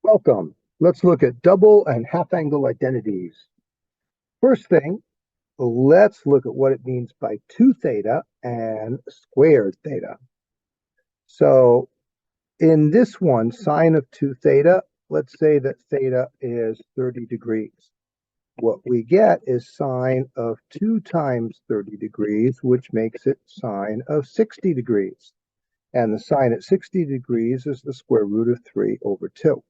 Welcome. Let's look at double and half angle identities. First thing, let's look at what it means by 2 theta and squared theta. So in this one, sine of 2 theta, let's say that theta is 30 degrees. What we get is sine of 2 times 30 degrees, which makes it sine of 60 degrees. And the sine at 60 degrees is the square root of 3 over 2.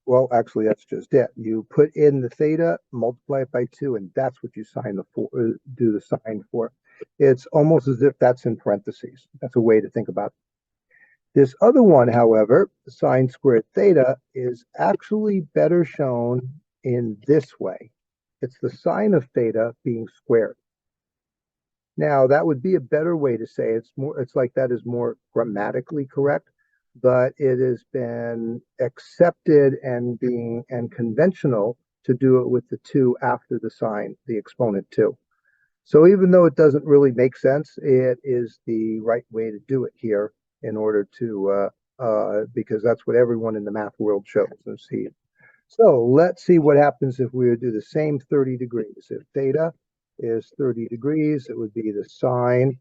Well, actually, that's just it. You put in the theta, multiply it by 2, and that's what you do the sine for. It's almost as if that's in parentheses. That's a way to think about it. This other one, however, sine squared theta, is actually better shown in this way. It's the sine of theta being squared. Now, that would be a better way to say it's like that is more grammatically correct, but it has been accepted and conventional to do it with the 2 after the sign, the exponent 2. So even though it doesn't really make sense, it is the right way to do it here in order to, because that's what everyone in the math world shows and sees. So let's see what happens if we were to do the same 30 degrees. If theta is 30 degrees, it would be the sine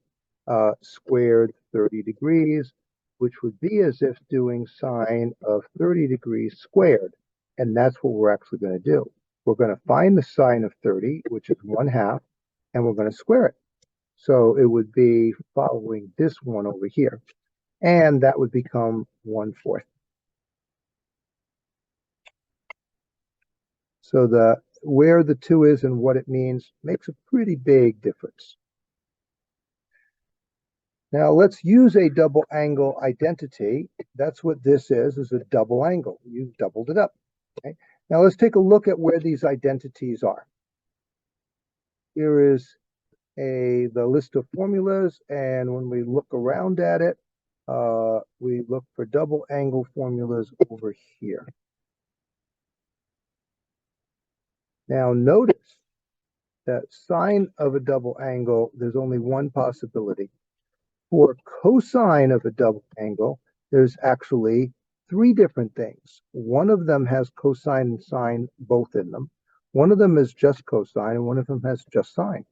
squared 30 degrees, which would be as if doing sine of 30 degrees squared. And that's what we're actually going to do. We're going to find the sine of 30, which is 1/2, and we're going to square it. So it would be following this one over here. And that would become 1/4. So where the 2 is and what it means makes a pretty big difference. Now let's use a double angle identity. That's what this is a double angle. You've doubled it up. Okay? Now let's take a look at where these identities are. Here is the list of formulas, and when we look around at it, we look for double angle formulas over here. Now notice that sine of a double angle, there's only one possibility. For cosine of a double angle, there's actually 3 different things. One of them has cosine and sine both in them. One of them is just cosine, and one of them has just sine.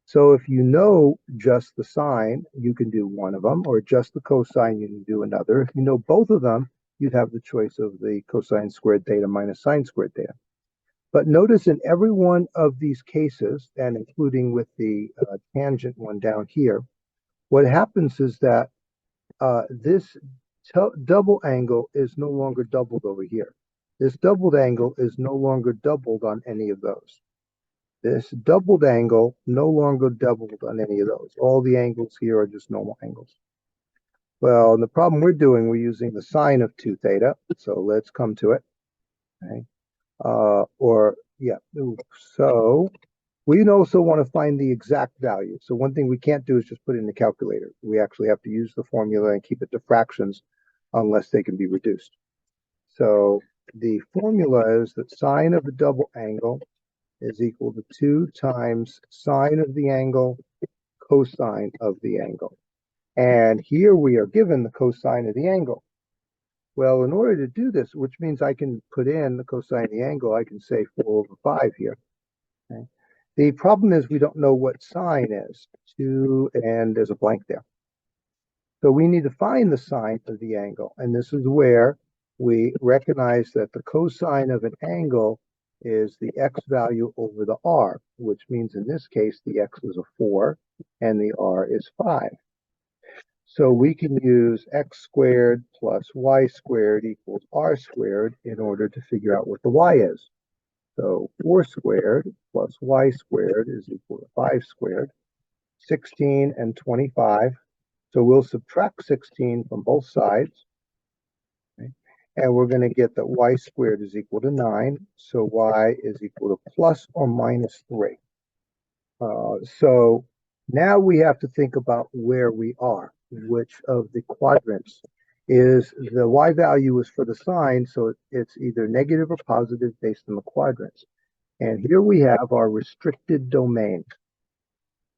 So if you know just the sine, you can do one of them, or just the cosine, you can do another. If you know both of them, you'd have the choice of the cosine squared theta minus sine squared theta. But notice in every one of these cases, and including with the tangent one down here, what happens is that this double angle is no longer doubled over here. This doubled angle is no longer doubled on any of those. This doubled angle no longer doubled on any of those. All the angles here are just normal angles. Well, the problem we're using the sine of 2 theta. So let's come to it. Okay. So we also want to find the exact value. So one thing we can't do is just put it in the calculator. We actually have to use the formula and keep it to fractions unless they can be reduced. So the formula is that sine of a double angle is equal to 2 times sine of the angle, cosine of the angle. And here we are given the cosine of the angle. Well, in order to do this, which means I can put in the cosine of the angle, I can say 4/5 here. Okay. The problem is we don't know what sine is, and there's a blank there. So we need to find the sine of the angle, and this is where we recognize that the cosine of an angle is the x value over the r, which means in this case the x is a 4 and the r is 5. So we can use x squared plus y squared equals r squared in order to figure out what the y is. So 4 squared plus y squared is equal to 5 squared, 16 and 25. So we'll subtract 16 from both sides. Okay? And we're going to get that y squared is equal to 9. So y is equal to plus or minus 3. So now we have to think about where we are, which of the quadrants is the y value is for the sine, so it's either negative or positive based on the quadrants. And here we have our restricted domain.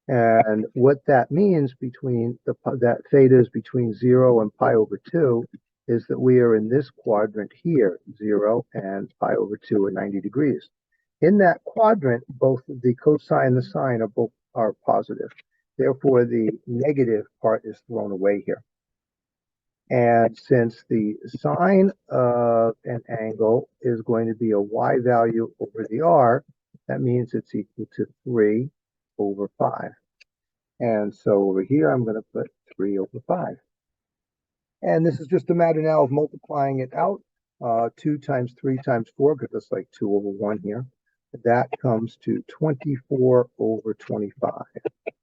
And what that means that theta is between 0 and pi over 2 is that we are in this quadrant here, 0 and pi over 2 are 90 degrees. In that quadrant, both the cosine and the sine are positive. Therefore, the negative part is thrown away here. And since the sine of an angle is going to be a y value over the r, that means it's equal to 3 over 5. And so over here, I'm going to put 3 over 5. And this is just a matter now of multiplying it out. 2 times 3 times 4, because it's like 2 over 1 here. That comes to 24 over 25.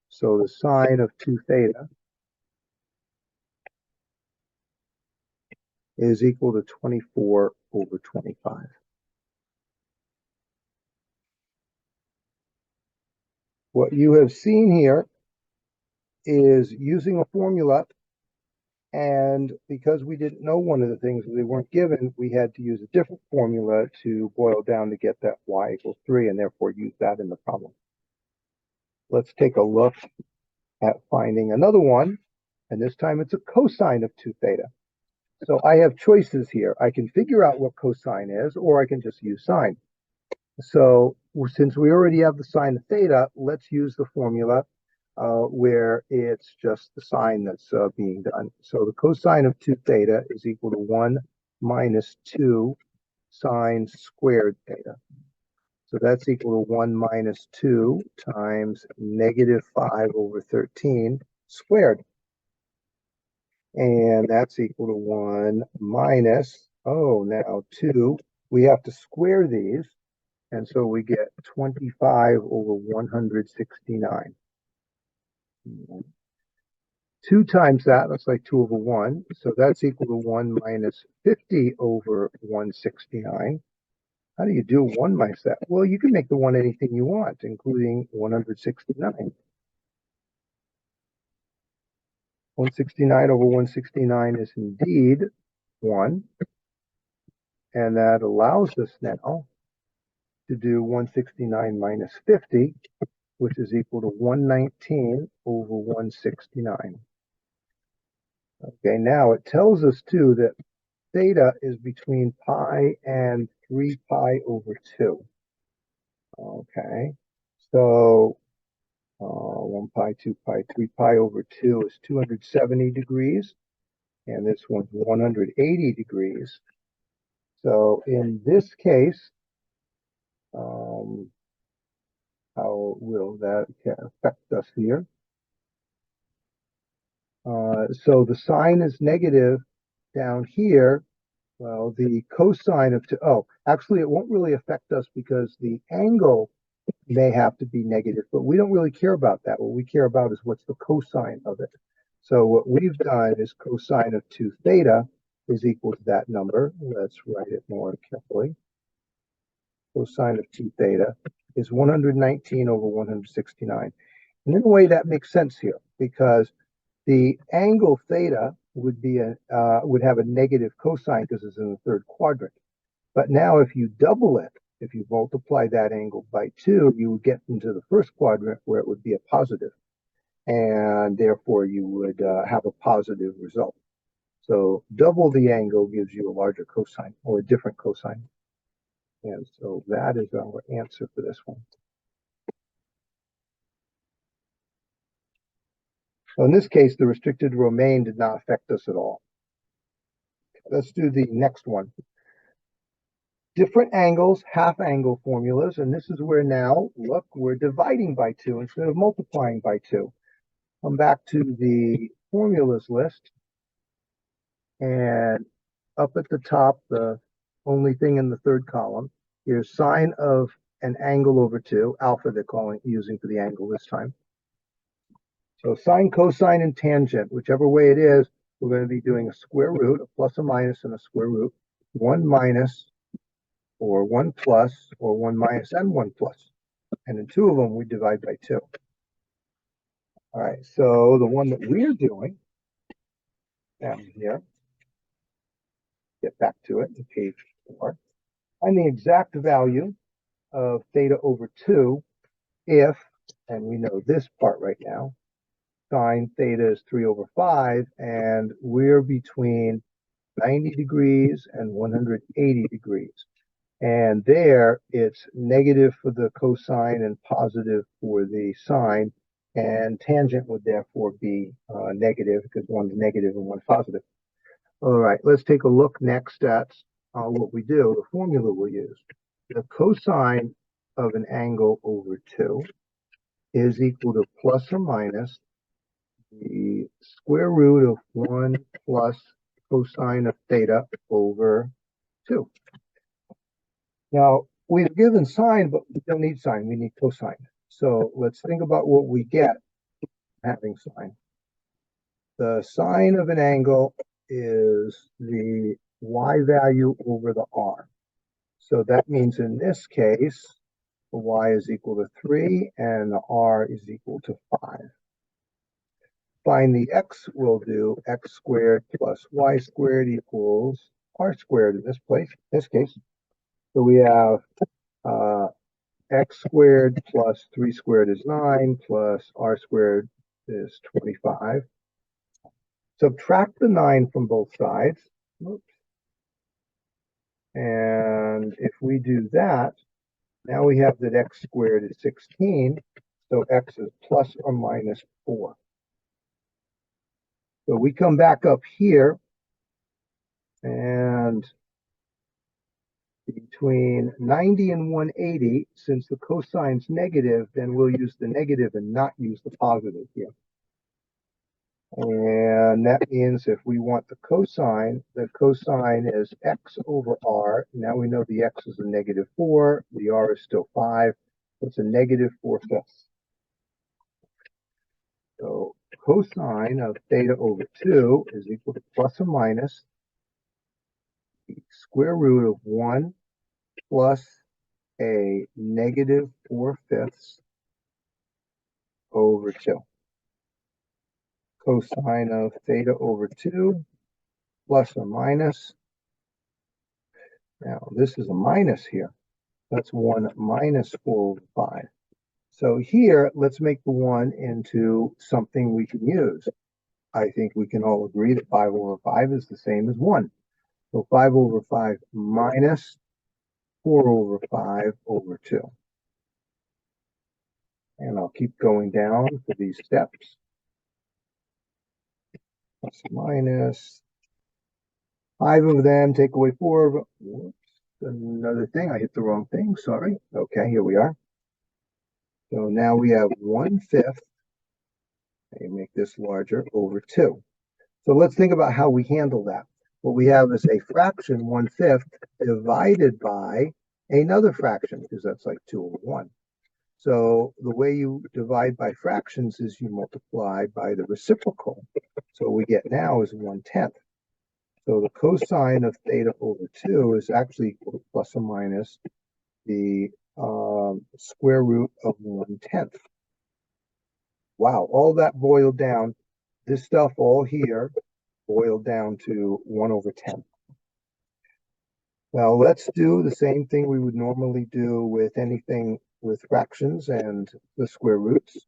So the sine of 2 theta is equal to 24 over 25. What you have seen here is using a formula, and because we didn't know one of the things we weren't given, we had to use a different formula to boil down to get that y equals 3, and therefore use that in the problem. Let's take a look at finding another one, and this time it's a cosine of 2 theta. So I have choices here. I can figure out what cosine is, or I can just use sine. So since we already have the sine of theta, let's use the formula where it's just the sine that's being done. So the cosine of 2 theta is equal to 1 minus 2 sine squared theta. So that's equal to 1 minus 2 times negative 5 over 13 squared. And that's equal to 1 minus, now 2. We have to square these. And so we get 25 over 169. 2 times that's like 2 over 1. So that's equal to 1 minus 50 over 169. How do you do 1 minus that? Well, you can make the 1 anything you want, including 169. 169 over 169 is indeed 1. And that allows us now to do 169 minus 50, which is equal to 119 over 169. Okay, now it tells us too that theta is between pi and 3 pi over 2. Okay, so 1 pi, 2 pi, 3 pi over 2 is 270 degrees, and this one's 180 degrees. So in this case, how will that affect us here? So the sine is negative down here. Well, the cosine of 2, actually it won't really affect us because the angle may have to be negative, but we don't really care about that. What we care about is what's the cosine of it. So what we've done is cosine of 2 theta is equal to that number. Let's write it more carefully. Cosine of 2 theta is 119 over 169. And in a way that makes sense here because the angle theta would have a negative cosine because it's in the third quadrant. But now if you double it, if you multiply that angle by 2, you would get into the first quadrant where it would be a positive. And therefore you would have a positive result. So double the angle gives you a larger cosine or a different cosine. And so that is our answer for this one. So in this case, the restricted domain did not affect us at all. Let's do the next one. Different angles, half angle formulas, and this is where now, look, we're dividing by 2 instead of multiplying by 2. Come back to the formulas list, and up at the top, the only thing in the third column, here's sine of an angle over 2, alpha they're using for the angle this time. So sine, cosine, and tangent, whichever way it is, we're going to be doing a square root, a plus, a minus, and a square root. 1 minus, or 1 plus, or 1 minus, and 1 plus. And in 2 of them, we divide by 2. All right, so the one that we're doing down here, get back to it in page 4, find the exact value of theta over 2 if, and we know this part right now, sine theta is 3 over 5, and we're between 90 degrees and 180 degrees. And there it's negative for the cosine and positive for the sine. And tangent would therefore be negative because one's negative and one's positive. All right, let's take a look next at what we do, the formula we'll use. The cosine of an angle over 2 is equal to plus or minus the square root of 1 plus cosine of theta over 2. Now, we've given sine, but we don't need sine. We need cosine. So let's think about what we get having sine. The sine of an angle is the y value over the r. So that means in this case, the y is equal to 3 and the r is equal to 5. Find the x, we'll do x squared plus y squared equals r squared in this case. So we have x squared plus 3 squared is 9 plus r squared is 25. Subtract the 9 from both sides. Oops. And if we do that, now we have that x squared is 16. So x is plus or minus 4. So we come back up here, and between 90 and 180, since the cosine's negative, then we'll use the negative and not use the positive here. And that means if we want the cosine is x over r. Now we know the x is a negative 4, the r is still 5. It's a negative 4/5. So cosine of theta over 2 is equal to plus or minus the square root of 1 plus a negative 4/5 over 2. Cosine of theta over 2 plus or minus. Now this is a minus here. That's 1 minus 4 over 5. So here, let's make the 1 into something we can use. I think we can all agree that 5 over 5 is the same as 1. So 5 over 5 minus 4 over 5 over 2. And I'll keep going down for these steps. Plus minus 5 of them, take away 4 of them. Whoops, another thing, I hit the wrong thing, sorry. Okay, here we are. So now we have 1/5, and make this larger, over 2. So let's think about how we handle that. What we have is a fraction, 1/5, divided by another fraction, because that's like 2 over 1. So the way you divide by fractions is you multiply by the reciprocal. So what we get now is 1/10. So the cosine of theta over 2 is actually equal to plus or minus the square root of 1/10. Wow, all that boiled down, this stuff all here boiled down to 1 over 10. Now let's do the same thing we would normally do with anything with fractions and the square roots.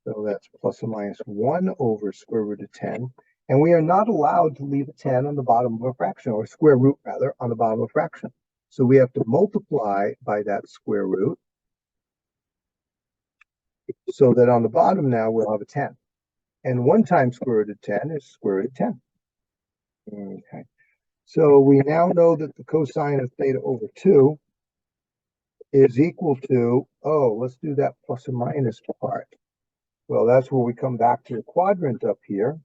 So that's plus or minus 1 over square root of 10. And we are not allowed to leave a 10 on the bottom of a fraction, or a square root rather, on the bottom of a fraction. So we have to multiply by that square root, so that on the bottom now we'll have a 10. And 1 times square root of 10 is square root of 10. Okay. So we now know that the cosine of theta over 2 is equal to, let's do that plus or minus part. Well, that's where we come back to the quadrant up here.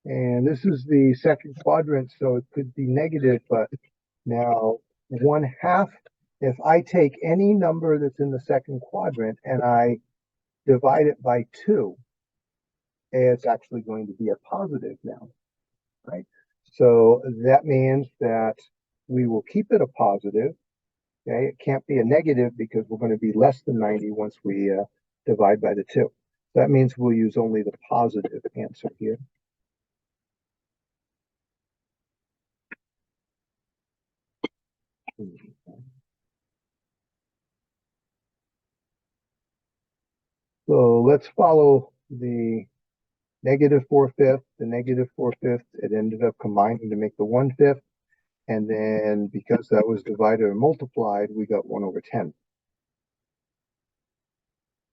And this is the second quadrant, so it could be negative, but now 1/2, if I take any number that's in the second quadrant and I divide it by 2, it's actually going to be a positive now, right? So that means that we will keep it a positive. Okay, it can't be a negative because we're going to be less than 90 once we divide by the 2. That means we'll use only the positive answer here. So let's follow the negative 4/5, the negative 4/5, it ended up combining to make the 1/5. And then because that was divided or multiplied, we got 1/10.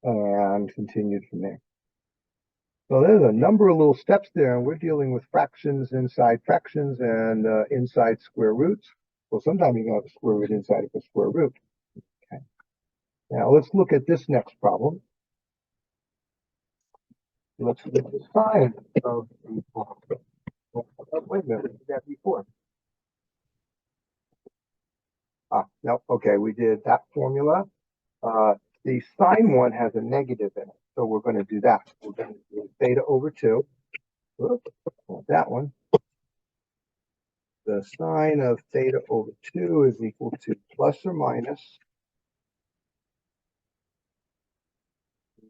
And continued from there. So there's a number of little steps there, and we're dealing with fractions inside fractions and inside square roots. Well, sometimes you can have a square root inside of a square root. Okay. Now let's look at this next problem. Let's look at the sine of the wait a minute, we did that before. No, okay, we did that formula. The sine one has a negative in it, so we're going to do that. We're going to do theta over 2. Oops, that one. The sine of theta over 2 is equal to plus or minus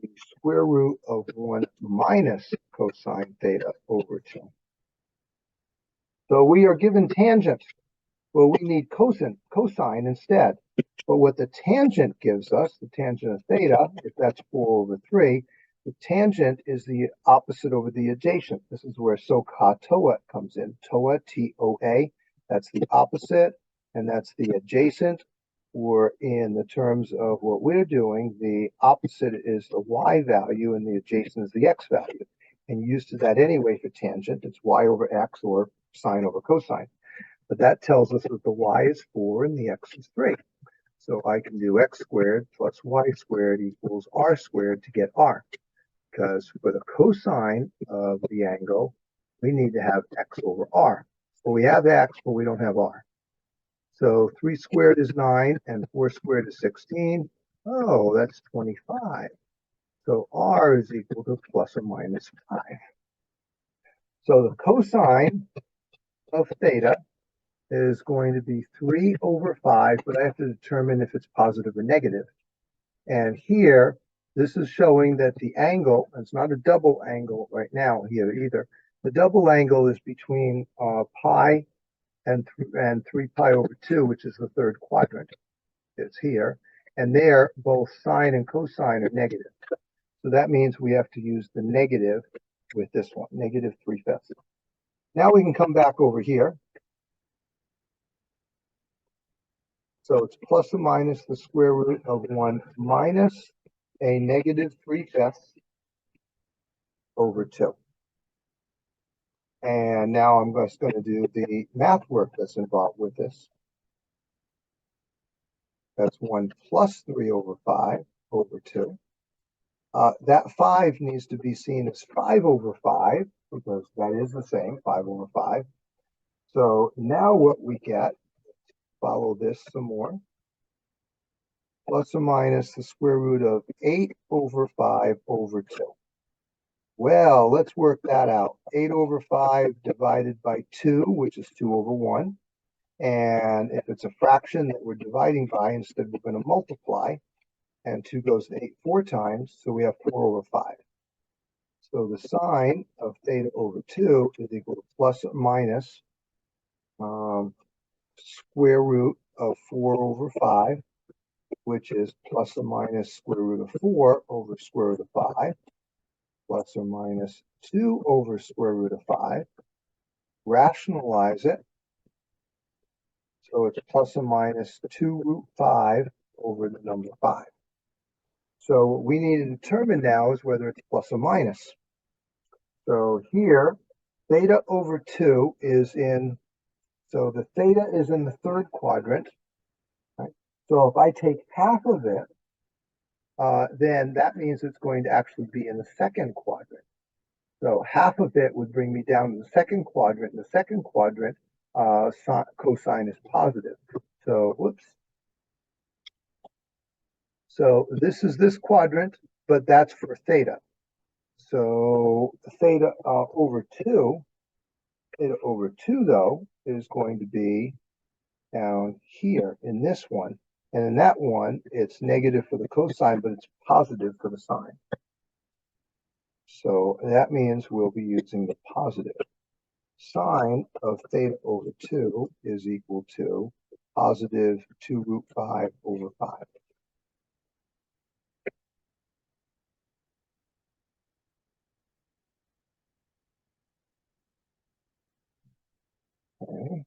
the square root of 1 minus cosine theta over 2. So we are given tangent. Well, we need cosine instead. But what the tangent gives us, the tangent of theta, if that's 4/3, the tangent is the opposite over the adjacent. This is where SOHCAHTOA TOA comes in. TOA, T-O-A, that's the opposite, and that's the adjacent. Or in the terms of what we're doing, the opposite is the y value and the adjacent is the x value. And used to that anyway for tangent, it's y over x or sine over cosine. But that tells us that the y is 4 and the x is 3. So I can do x squared plus y squared equals r squared to get r. Because for the cosine of the angle, we need to have x over r. Well, we have x, but we don't have r. So 3 squared is 9, and 4 squared is 16. Oh, that's 25. So r is equal to plus or minus 5. So the cosine of theta is going to be 3/5, but I have to determine if it's positive or negative. And here, this is showing that the angle, it's not a double angle right now here either. The double angle is between pi and 3 pi over 2, which is the third quadrant. It's here. And there, both sine and cosine are negative. So that means we have to use the negative with this one, negative 3/5. Now we can come back over here. So it's plus or minus the square root of 1 minus a negative 3/5 over 2. And now I'm just going to do the math work that's involved with this. That's 1 plus 3/5 over 2. That 5 needs to be seen as 5/5 because that is the same, 5/5. So now what we get, follow this some more, plus or minus the square root of 8/5 over 2. Well, let's work that out. 8/5 divided by 2, which is 2/1. And if it's a fraction that we're dividing by, instead we're going to multiply. And 2 goes to 8 4 times, so we have 4/5. So the sine of theta over 2 is equal to plus or minus square root of 4/5, which is plus or minus square root of 4 over square root of 5, plus or minus 2 over square root of 5. Rationalize it. So it's plus or minus 2√5 over the number 5. So what we need to determine now is whether it's plus or minus. So here, theta over 2 is in, so the theta is in the third quadrant. Right? So if I take half of it, then that means it's going to actually be in the second quadrant. So half of it would bring me down to the second quadrant. In the second quadrant, cosine is positive. So, whoops. So this is this quadrant, but that's for theta. So theta over 2, theta over 2, though, is going to be down here in this one. And in that one, it's negative for the cosine, but it's positive for the sine. So that means we'll be using the positive. Sine of theta over 2 is equal to positive 2√5 over 5. Okay.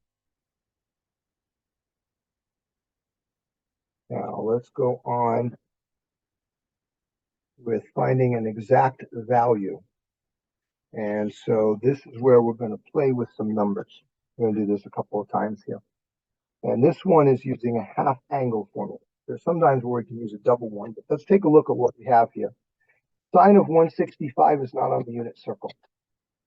Now let's go on with finding an exact value. And so this is where we're going to play with some numbers. We're going to do this a couple of times here. And this one is using a half angle formula. There's sometimes where we can use a double one, but let's take a look at what we have here. Sine of 165 is not on the unit circle.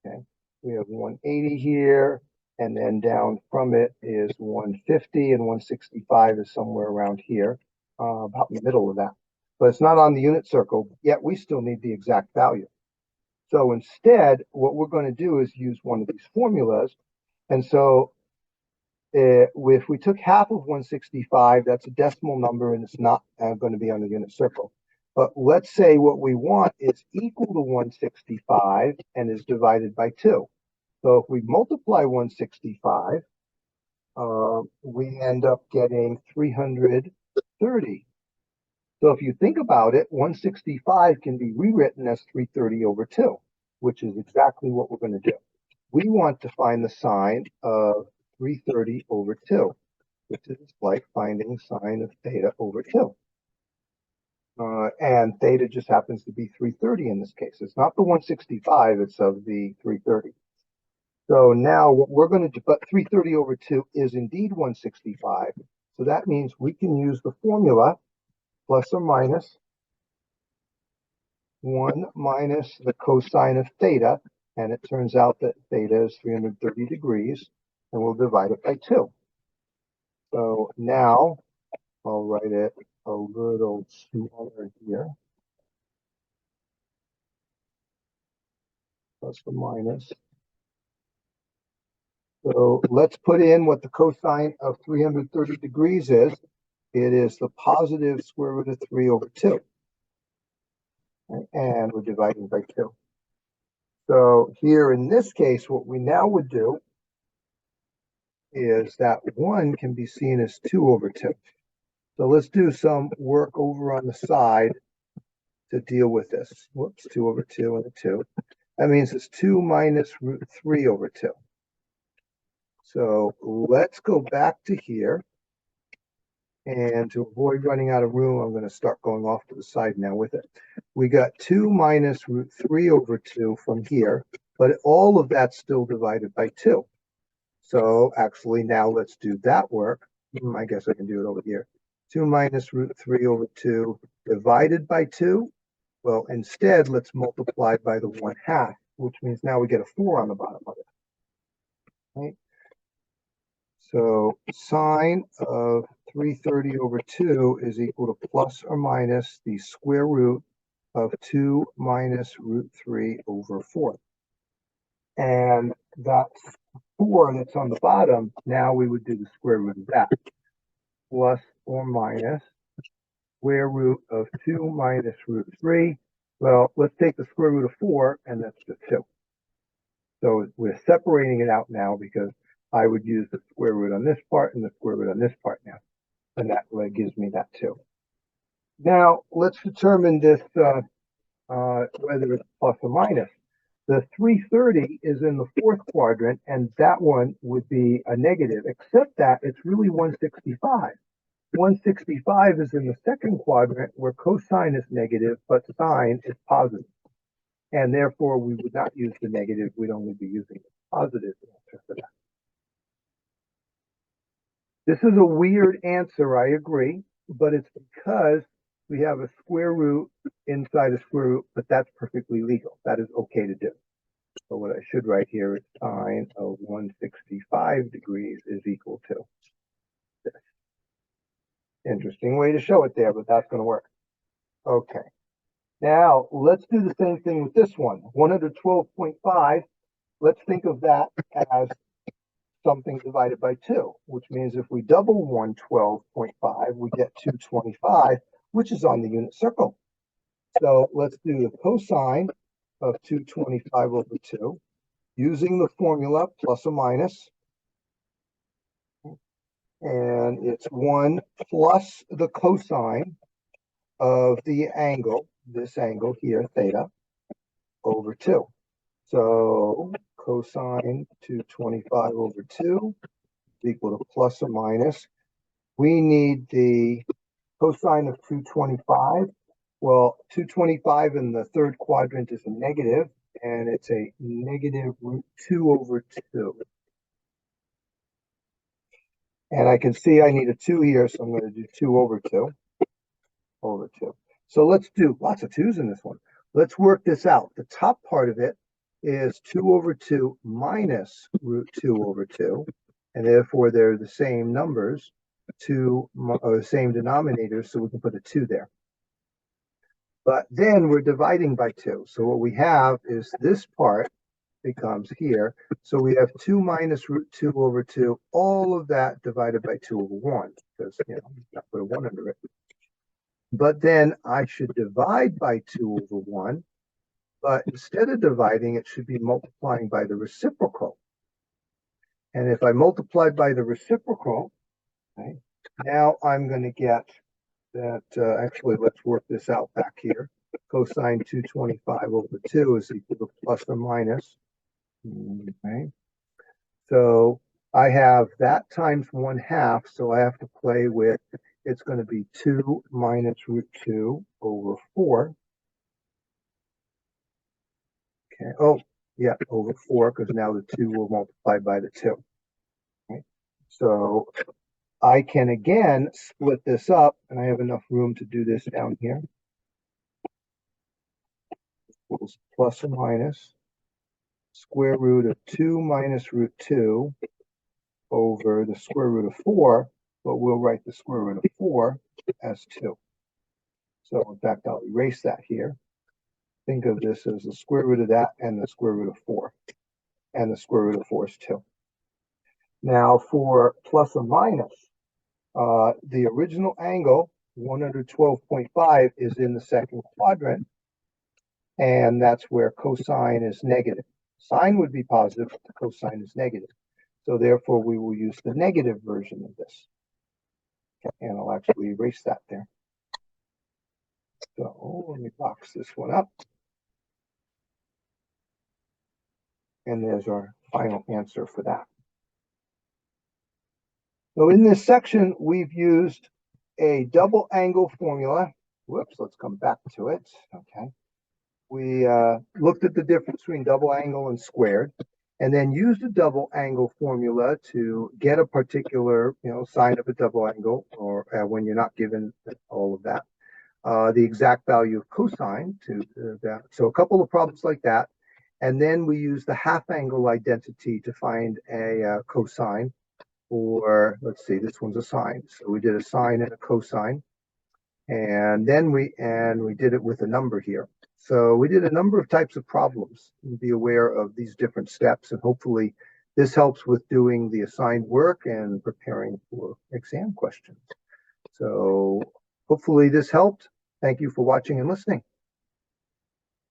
Okay, we have 180 here, and then down from it is 150, and 165 is somewhere around here, about in the middle of that. But it's not on the unit circle, yet we still need the exact value. So instead, what we're going to do is use one of these formulas. And so if we took half of 165, that's a decimal number, and it's not going to be on the unit circle. But let's say what we want is equal to 165 and is divided by 2. So if we multiply 165, we end up getting 330. So if you think about it, 165 can be rewritten as 330 over 2, which is exactly what we're going to do. We want to find the sine of 330 over 2, which is like finding sine of theta over 2. And theta just happens to be 330 in this case. It's not the 165, it's of the 330. So now what we're going to do, but 330 over 2 is indeed 165. So that means we can use the formula plus or minus 1 minus the cosine of theta. And it turns out that theta is 330 degrees, and we'll divide it by 2. So now I'll write it a little smaller here. Plus or minus. So let's put in what the cosine of 330 degrees is. It is the positive square root of 3 over 2. And we're dividing by 2. So here in this case, what we now would do is that 1 can be seen as 2 over 2. So let's do some work over on the side to deal with this. Whoops, 2 over 2 and a 2. That means it's 2 minus root 3 over 2. So let's go back to here. And to avoid running out of room, I'm going to start going off to the side now with it. We got 2 minus root 3 over 2 from here, but all of that's still divided by 2. So actually now let's do that work. I guess I can do it over here. 2 minus root 3 over 2 divided by 2. Well, instead, let's multiply by the 1/2, which means now we get a 4 on the bottom of it. Right? So sine of 330 over 2 is equal to plus or minus the square root of 2 minus root 3 over 4. And that 4 that's on the bottom, now we would do the square root of that. Plus or minus square root of 2 minus root 3. Well, let's take the square root of 4, and that's just 2. So we're separating it out now because I would use the square root on this part and the square root on this part now. And that gives me that 2. Now, let's determine this, whether it's plus or minus. The 330 is in the 4th quadrant, and that one would be a negative, except that it's really 165. 165 is in the 2nd quadrant, where cosine is negative, but sine is positive. And therefore, we would not use the negative. We'd only be using the positive answer for that. This is a weird answer, I agree, but it's because we have a square root inside a square root, but that's perfectly legal. That is okay to do. So what I should write here is sine of 165 degrees is equal to this. Interesting way to show it there, but that's going to work. Okay. Now, let's do the same thing with this one. 112.5, let's think of that as something divided by 2, which means if we double 112.5, we get 225, which is on the unit circle. So let's do the cosine of 225 over 2 using the formula plus or minus. And it's 1 plus the cosine of the angle, this angle here, theta, over 2. So cosine 225 over 2 equal to plus or minus. We need the cosine of 225. Well, 225 in the third quadrant is a negative, and it's a negative root 2 over 2. And I can see I need a 2 here, so I'm going to do 2 over 2. Over 2. So let's do lots of 2's in this one. Let's work this out. The top part of it is 2 over 2 minus root 2 over 2. And therefore, they're the same numbers, or the same denominators, so we can put a 2 there. But then we're dividing by 2. So what we have is this part becomes here. So we have 2 minus root 2 over 2, all of that divided by 2 over 1, because, I put a 1 under it. But then I should divide by 2 over 1. But instead of dividing, it should be multiplying by the reciprocal. And if I multiply by the reciprocal, okay, now I'm going to get that, actually, let's work this out back here. Cosine 225 over 2 is equal to plus or minus. Okay. So I have that times 1/2, so I have to play with, it's going to be 2 minus root 2 over 4. Okay. Oh, yeah, over 4, because now the 2 will multiply by the 2. Okay. So I can again split this up, and I have enough room to do this down here. Equals plus or minus square root of 2 minus root 2 over the square root of 4, but we'll write the square root of 4 as 2. So in fact, I'll erase that here. Think of this as the square root of that and the square root of 4. And the square root of 4 is 2. Now for plus or minus, the original angle, 112.5, is in the second quadrant. And that's where cosine is negative. Sine would be positive, but the cosine is negative. So therefore, we will use the negative version of this. Okay, and I'll actually erase that there. So let me box this one up. And there's our final answer for that. So in this section, we've used a double angle formula. Whoops, let's come back to it. Okay. We looked at the difference between double angle and squared, and then used a double angle formula to get a particular, sine of a double angle, or when you're not given all of that, the exact value of cosine to that. So a couple of problems like that. And then we use the half angle identity to find a cosine, or let's see, this one's a sine. So we did a sine and a cosine. And then we did it with a number here. So we did a number of types of problems. Be aware of these different steps, and hopefully this helps with doing the assigned work and preparing for exam questions. So hopefully this helped. Thank you for watching and listening.